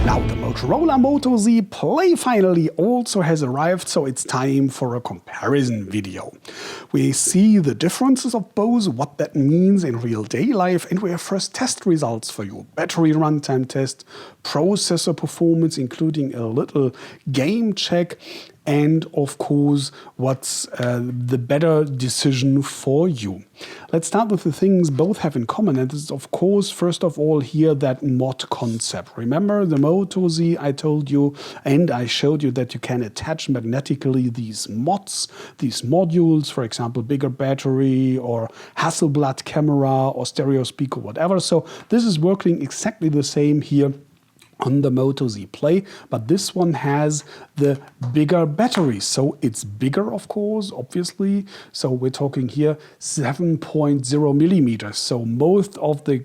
Now the Motorola Moto Z Play finally also has arrived, so it's time for a comparison video. We see the differences of both, what that means in real-day life, and we have first test results for you. Battery runtime test, processor performance, including a little game check, and of course, what's the better decision for you. Let's start with the things both have in common, and this is of course, first of all, here that mod concept. Remember the Moto Z, I told you, and I showed you that you can attach magnetically these mods, these modules, for example, bigger battery or Hasselblad camera or stereo speaker, whatever. So this is working exactly the same here on the Moto Z Play, but this one has the bigger battery. So it's bigger, of course, obviously. So we're talking here 7.0 millimeters. So most of the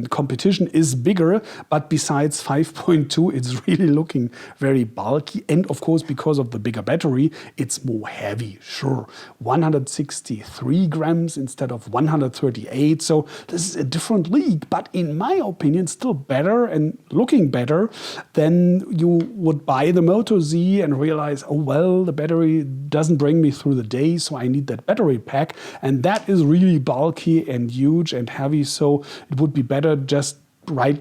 competition is bigger, but besides 5.2, it's really looking very bulky. And of course, because of the bigger battery, it's more heavy, sure. 163 grams instead of 138. So this is a different league, but in my opinion, still better and looking better than you would buy the Moto Z and realize, oh, well, the battery doesn't bring me through the day, so I need that battery pack. And that is really bulky and huge and heavy, so it would be better just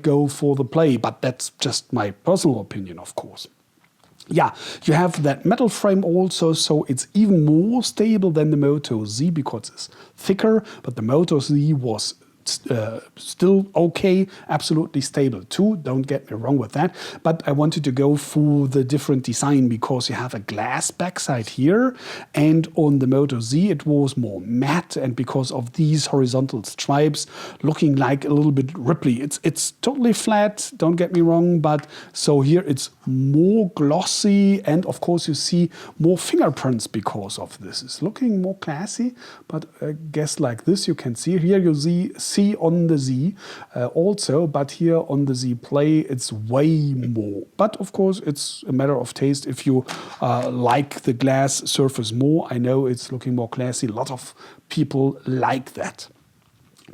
go for the Play. But that's just my personal opinion, of course. Yeah, you have that metal frame also, so it's even more stable than the Moto Z because it's thicker, but the Moto Z was still okay, absolutely stable too, don't get me wrong with that, but I wanted to go for the different design because you have a glass backside here, and on the Moto Z it was more matte, and because of these horizontal stripes looking like a little bit ripply. It's totally flat, don't get me wrong, but so here it's more glossy, and of course you see more fingerprints because of this. It's looking more classy, but I guess like this you can see here, you see on the Z also, but here on the Z Play it's way more. But of course it's a matter of taste. If you like the glass surface more, I know it's looking more classy. A lot of people like that.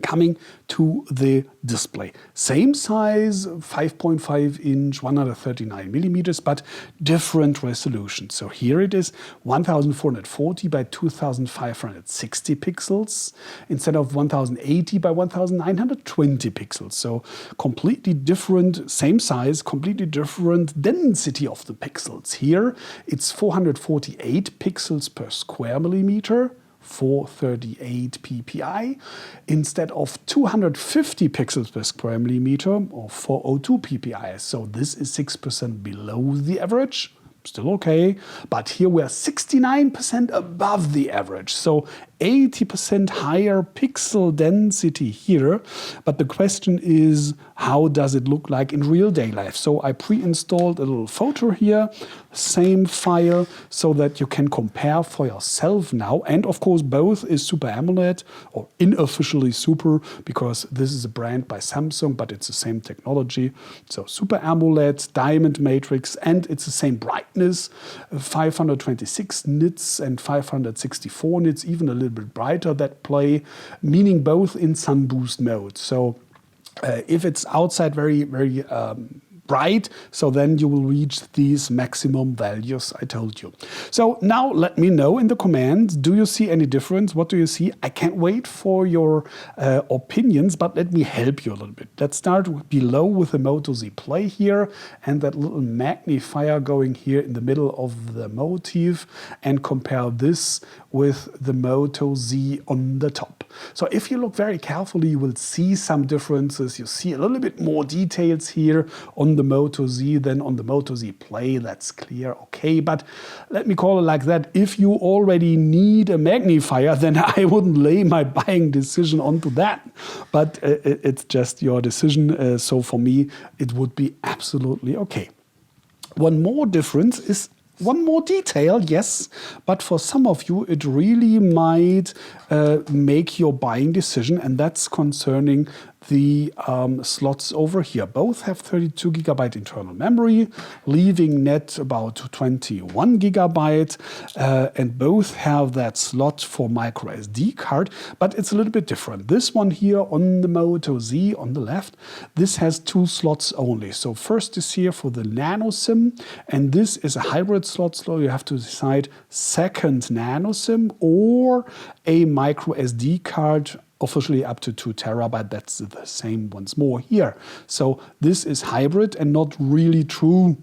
Coming to the display. Same size, 5.5 inch, 139 millimeters, but different resolution. So here it is 1440 by 2560 pixels instead of 1080 by 1920 pixels. So completely different, same size, completely different density of the pixels. Here it's 448 pixels per square millimeter. 438 ppi instead of 250 pixels per square millimeter or 402 ppi. So this is 6% below the average. Still okay, but here we're 69% above the average. So 80% higher pixel density here. But the question is, how does it look like in real day life? So I pre-installed a little photo here, same file, so that you can compare for yourself now. And of course, both is Super AMOLED, or unofficially Super, because this is a brand by Samsung, but it's the same technology. So Super AMOLED, Diamond Matrix, and it's the same brightness, 526 nits and 564 nits, even a little bit brighter, that Play, meaning both in sun boost mode. So if it's outside very bright, so then you will reach these maximum values I told you. So now let me know in the comments, do you see any difference? What do you see? I can't wait for your opinions, but let me help you a little bit. Let's start below with the Moto Z Play here and that little magnifier going here in the middle of the motif, and compare this with the Moto Z on the top. So if you look very carefully, you will see some differences. You see a little bit more details here on the Moto Z than on the Moto Z Play. That's clear, okay, but let me call it like that. If you already need a magnifier, then I wouldn't lay my buying decision onto that, but it's just your decision. So for me, it would be absolutely okay. One more difference is one more detail, yes, but for some of you it really might make your buying decision, and that's concerning the slots over here. Both have 32 gigabyte internal memory, leaving net about 21 gigabyte, and both have that slot for micro SD card, but it's a little bit different. This one here on the Moto Z on the left, this has 2 slots only. So first is here for the nano SIM, and this is a hybrid slot, so you have to decide second nano SIM or a micro SD card, officially up to 2 terabyte. That's the same once more here. So this is hybrid and not really true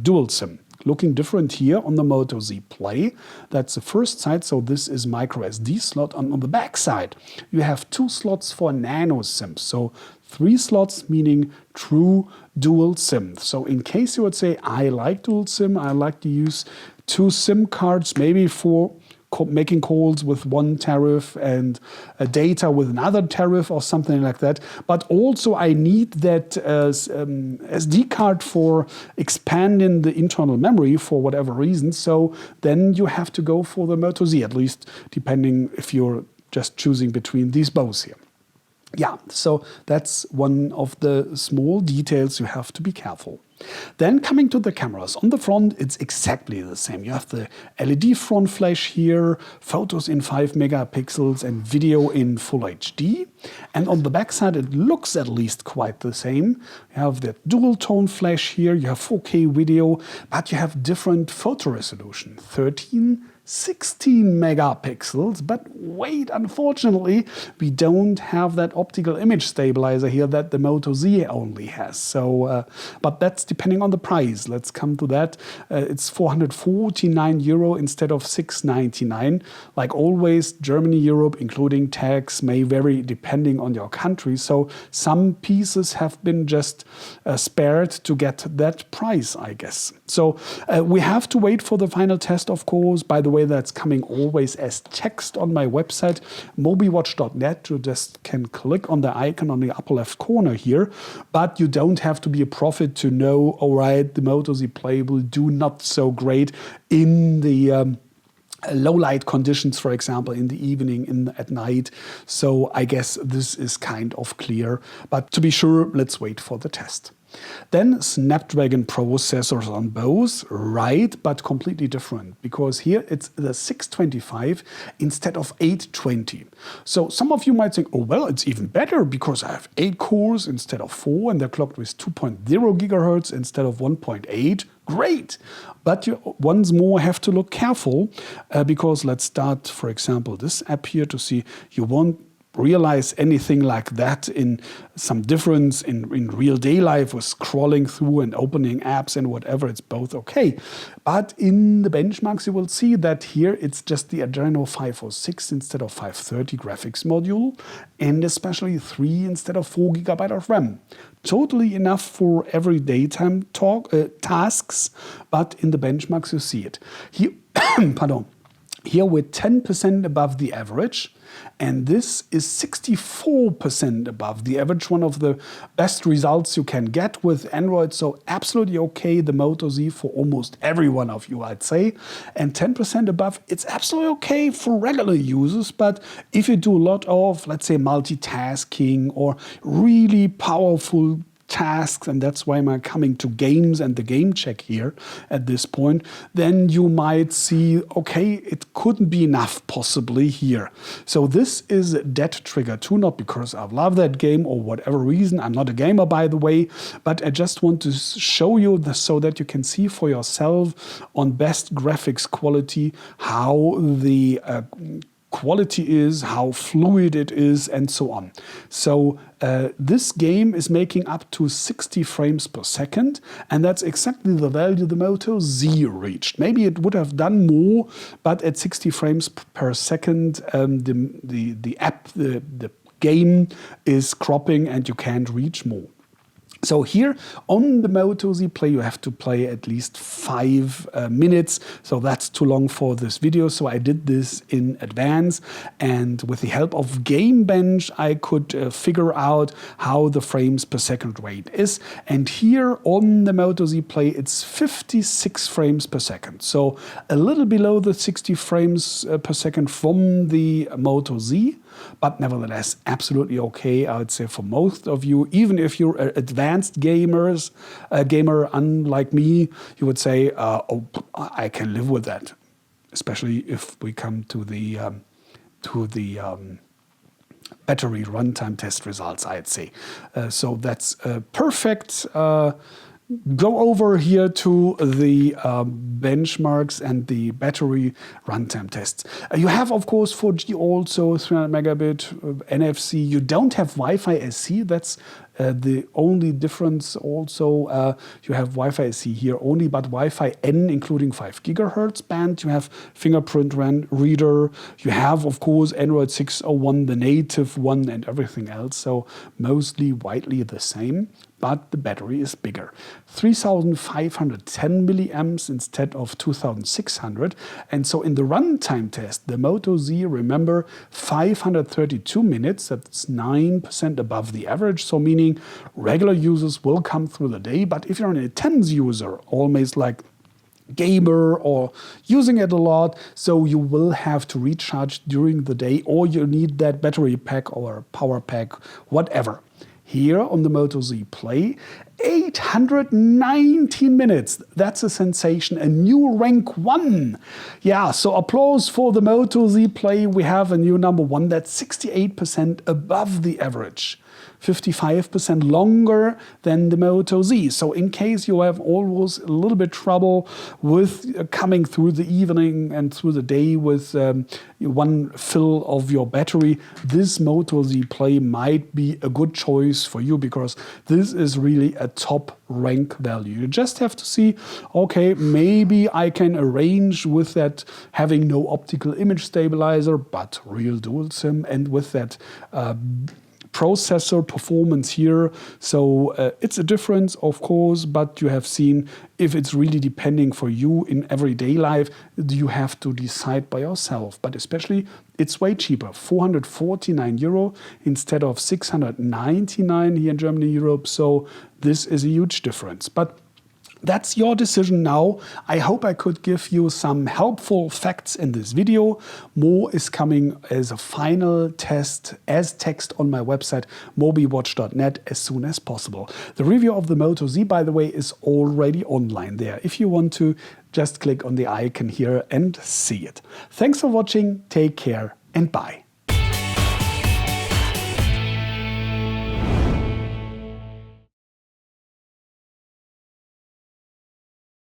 dual SIM. Looking different here on the Moto Z Play. That's the first side, so this is micro SD slot. On the back side, you have 2 slots for nano SIM. So 3 slots, meaning true dual SIM. So in case you would say, I like dual SIM, I like to use 2 SIM cards, maybe for making calls with one tariff and data with another tariff or something like that. But also I need that SD card for expanding the internal memory for whatever reason. So then you have to go for the Moto Z, at least depending if you're just choosing between these both here. Yeah, so that's one of the small details you have to be careful. Then coming to the cameras. On the front, it's exactly the same. You have the LED front flash here, photos in 5 megapixels and video in full HD. And on the back side, it looks at least quite the same. You have the dual tone flash here, you have 4K video, but you have different photo resolution, 13, 16 megapixels, but wait, unfortunately, we don't have that optical image stabilizer here that the Moto Z only has. So, but that's depending on the price. Let's come to that. It's 449 euro instead of 699. Like always, Germany, Europe, including tax, may vary depending on your country. So some pieces have been just spared to get that price, I guess. So we have to wait for the final test, of course. By the way, that's coming always as text on my website, mobiwatch.net. You just can click on the icon on the upper left corner here, but you don't have to be a prophet to know, all right, the Moto Z Play will do not so great in the low light conditions, for example, in the evening, at night. So I guess this is kind of clear, but to be sure, let's wait for the test. Then Snapdragon processors on both, right, but completely different, because here it's the 625 instead of 820. So some of you might think, oh, well, it's even better because I have 8 cores instead of 4 and they're clocked with 2.0 gigahertz instead of 1.8. Great, but you once more have to look careful because let's start, for example, this app here to see you won't realize anything like that in some difference in real day life with scrolling through and opening apps and whatever. It's both okay. But in the benchmarks, you will see that here it's just the Adreno 506 instead of 530 graphics module, and especially 3 instead of 4 GB of RAM. Totally enough for every daytime tasks, but in the benchmarks you see it. Here, pardon. Here we're 10% above the average, and this is 64% above the average, one of the best results you can get with Android. So absolutely okay, the Moto Z for almost every one of you, I'd say. And 10% above, it's absolutely okay for regular users, but if you do a lot of, let's say, multitasking or really powerful tasks, and that's why I'm coming to games and the game check here at this point, then you might see, okay, it couldn't be enough possibly here. So this is Dead Trigger 2, not because I love that game or whatever reason. I'm not a gamer, by the way, but I just want to show you this so that you can see for yourself on best graphics quality how the quality is, how fluid it is, and so on. So this game is making up to 60 frames per second, and that's exactly the value the Moto Z reached. Maybe it would have done more, but at 60 frames per second, the game is cropping and you can't reach more. So here on the Moto Z Play, you have to play at least 5 minutes. So that's too long for this video. So I did this in advance. And with the help of Game Bench, I could figure out how the frames per second rate is. And here on the Moto Z Play, it's 56 frames per second. So a little below the 60 frames per second from the Moto Z. But nevertheless, absolutely okay, I would say, for most of you. Even if you're an advanced gamer, unlike me, you would say, oh, I can live with that. Especially if we come to the battery runtime test results, I'd say. So that's perfect. Go over here to the benchmarks and the battery runtime tests. You have, of course, 4G also, 300 megabit NFC. You don't have Wi-Fi SC. That's the only difference. Also, you have Wi-Fi SC here only, but Wi-Fi N, including 5 gigahertz band. You have fingerprint reader. You have, of course, Android 6.01, the native one, and everything else. So mostly widely the same. But the battery is bigger. 3,510 milliamps instead of 2,600. And so in the runtime test, the Moto Z, remember, 532 minutes, that's 9% above the average. So meaning regular users will come through the day. But if you're an intense user, almost like gamer or using it a lot, so you will have to recharge during the day, or you need that battery pack or power pack, whatever. Here on the Moto Z Play, 819 minutes. That's a sensation, a new rank 1. Yeah, so applause for the Moto Z Play. We have a new number 1 that's 68% above the average. 55% longer than the Moto Z. So in case you have always a little bit trouble with coming through the evening and through the day with one fill of your battery, this Moto Z Play might be a good choice for you, because this is really a top rank value. You just have to see, okay, maybe I can arrange with that having no optical image stabilizer, but real dual SIM, and with that processor performance here. So it's a difference, of course, but you have seen if it's really depending for you in everyday life, you have to decide by yourself. But especially, it's way cheaper, 449 euro instead of 699 here in Germany, Europe. So this is a huge difference. But that's your decision now. I hope I could give you some helpful facts in this video. More is coming as a final test as text on my website, mobiwatch.net, as soon as possible. The review of the Moto Z, by the way, is already online there. If you want to, just click on the icon here and see it. Thanks for watching. Take care and bye.